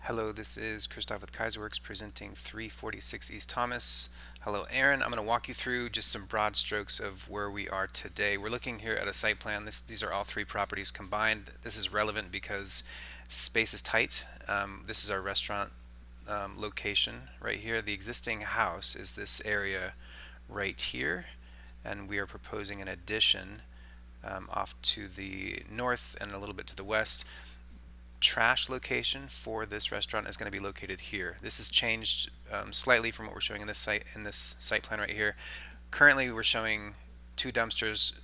Hello, this is Christoph with Kaiserworks presenting 346 East Thomas. Hello, Aaron. I'm going to walk you through just some broad strokes of where we are today. We're looking here at a site plan. These are all three properties combined. This is relevant because space is tight. This is our restaurant location right here. The existing house is this area right here, and we are proposing an addition off to the north and a little bit to the west. Trash location for this restaurant is going to be located here. This has changed slightly from what we're showing in this site plan right here. Currently, we're showing two dumpsters.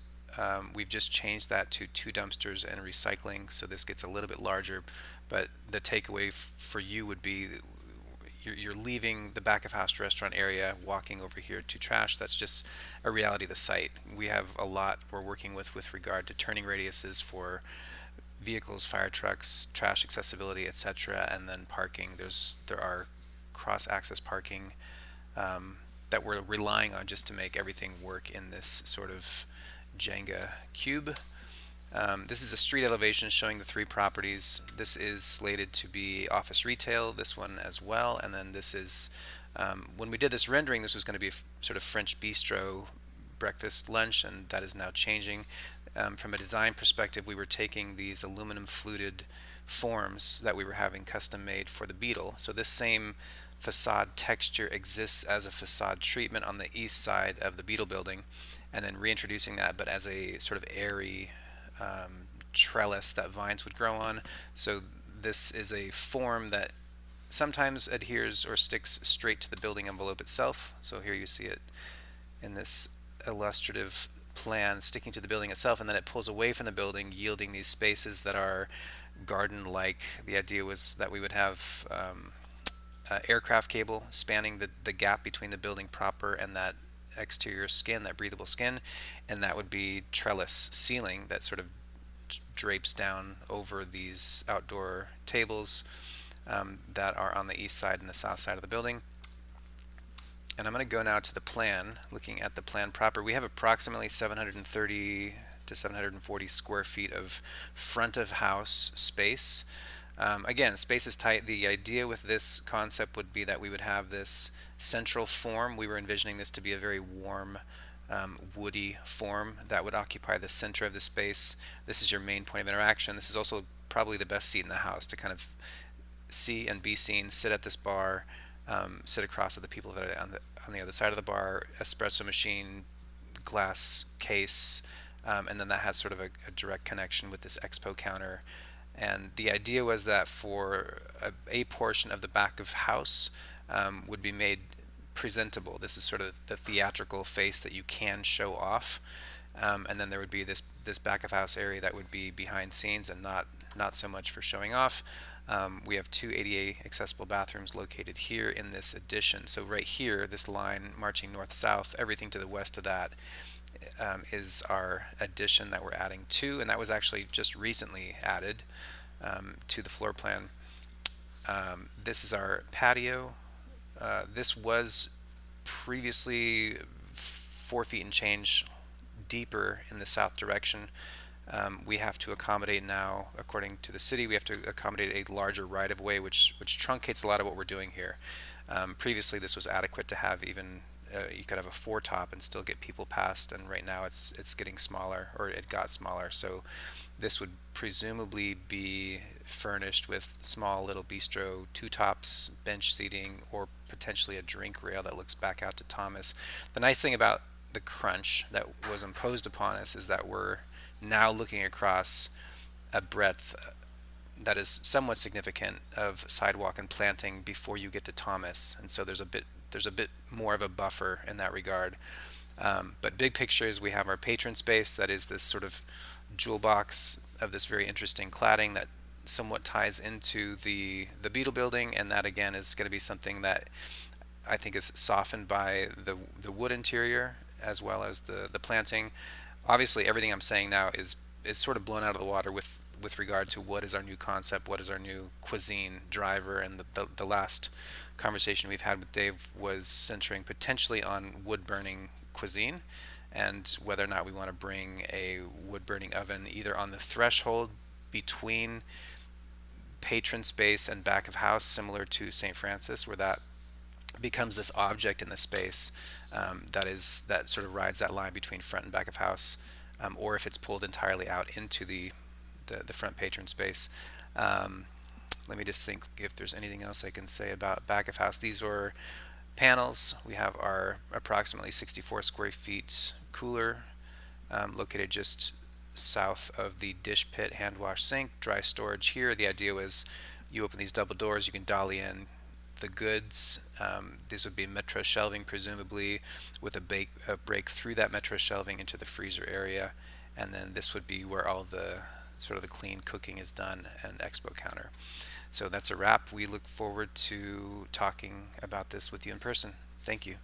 We've just changed that to two dumpsters and recycling, so this gets a little bit larger. But the takeaway for you would be you're leaving the back of house restaurant area, walking over here to trash. That's just a reality of the site. We have a lot we're working with regard to turning radiuses for vehicles, fire trucks, trash accessibility, etc., and then parking. There are cross-access parking that we're relying on just to make everything work in this sort of Jenga cube. This is a street elevation showing the three properties. This is slated to be office retail, this one as well, and then this is, when we did this rendering, this was going to be a sort of French bistro breakfast lunch, and that is now changing. From a design perspective, we were taking these aluminum fluted forms that we were having custom made for the Beetle. So this same facade texture exists as a facade treatment on the east side of the Beetle building, and then reintroducing that, but as a sort of airy trellis that vines would grow on. So this is a form that sometimes adheres or sticks straight to the building envelope itself. So here you see it in this illustrative plan sticking to the building itself, and then it pulls away from the building, yielding these spaces that are garden-like. The idea was that we would have aircraft cable spanning the gap between the building proper and that exterior skin, that breathable skin, and that would be trellis ceiling that sort of drapes down over these outdoor tables that are on the east side and the south side of the building. And I'm going to go now to the plan, looking at the plan proper. We have approximately 730 to 740 square feet of front of house space. Again, space is tight. The idea with this concept would be that we would have this central form. We were envisioning this to be a very warm, woody form that would occupy the center of the space. This is your main point of interaction. This is also probably the best seat in the house to kind of see and be seen, sit at this bar, sit across at the people that are on the other side of the bar, espresso machine, glass case, and then that has sort of a direct connection with this expo counter. And the idea was that for a portion of the back of house would be made presentable. This is sort of the theatrical face that you can show off. And then there would be this back of house area that would be behind scenes and not so much for showing off. We have two ADA accessible bathrooms located here in this addition. So right here, this line marching north-south, everything to the west of that is our addition that we're adding to, and that was actually just recently added to the floor plan. This is our patio. This was previously 4 feet and change deeper in the south direction. We have to accommodate now, according to the city, we have to accommodate a larger right-of-way, which truncates a lot of what we're doing here. Previously, this was adequate to have even you could have a four-top and still get people past, and right now it's getting smaller, or it got smaller. So this would presumably be furnished with small little bistro, two tops, bench seating, or potentially a drink rail that looks back out to Thomas. The nice thing about the crunch that was imposed upon us is that we're now looking across a breadth that is somewhat significant of sidewalk and planting before you get to Thomas, and so there's a bit more of a buffer in that regard. But big picture is we have our patron space that is this sort of jewel box of this very interesting cladding that somewhat ties into the Beetle building, and that again is going to be something that I think is softened by the wood interior as well as the planting. Obviously, everything I'm saying now is sort of blown out of the water with regard to what is our new concept, what is our new cuisine driver, and the last conversation we've had with Dave was centering potentially on wood burning cuisine and whether or not we want to bring a wood burning oven either on the threshold between patron space and back of house, similar to St. Francis, where that becomes this object in the space that sort of rides that line between front and back of house, or if it's pulled entirely out into the front patron space. Um, Let me just think if there's anything else I can say about back of house. These were panels. We have our approximately 64 square feet cooler located just south of the dish pit, hand wash sink, dry storage here. The idea was you open these double doors, you can dolly in the goods. This would be Metro shelving, presumably, with a break through that Metro shelving into the freezer area. And then this would be where all the sort of the clean cooking is done, and expo counter. So that's a wrap. We look forward to talking about this with you in person. Thank you.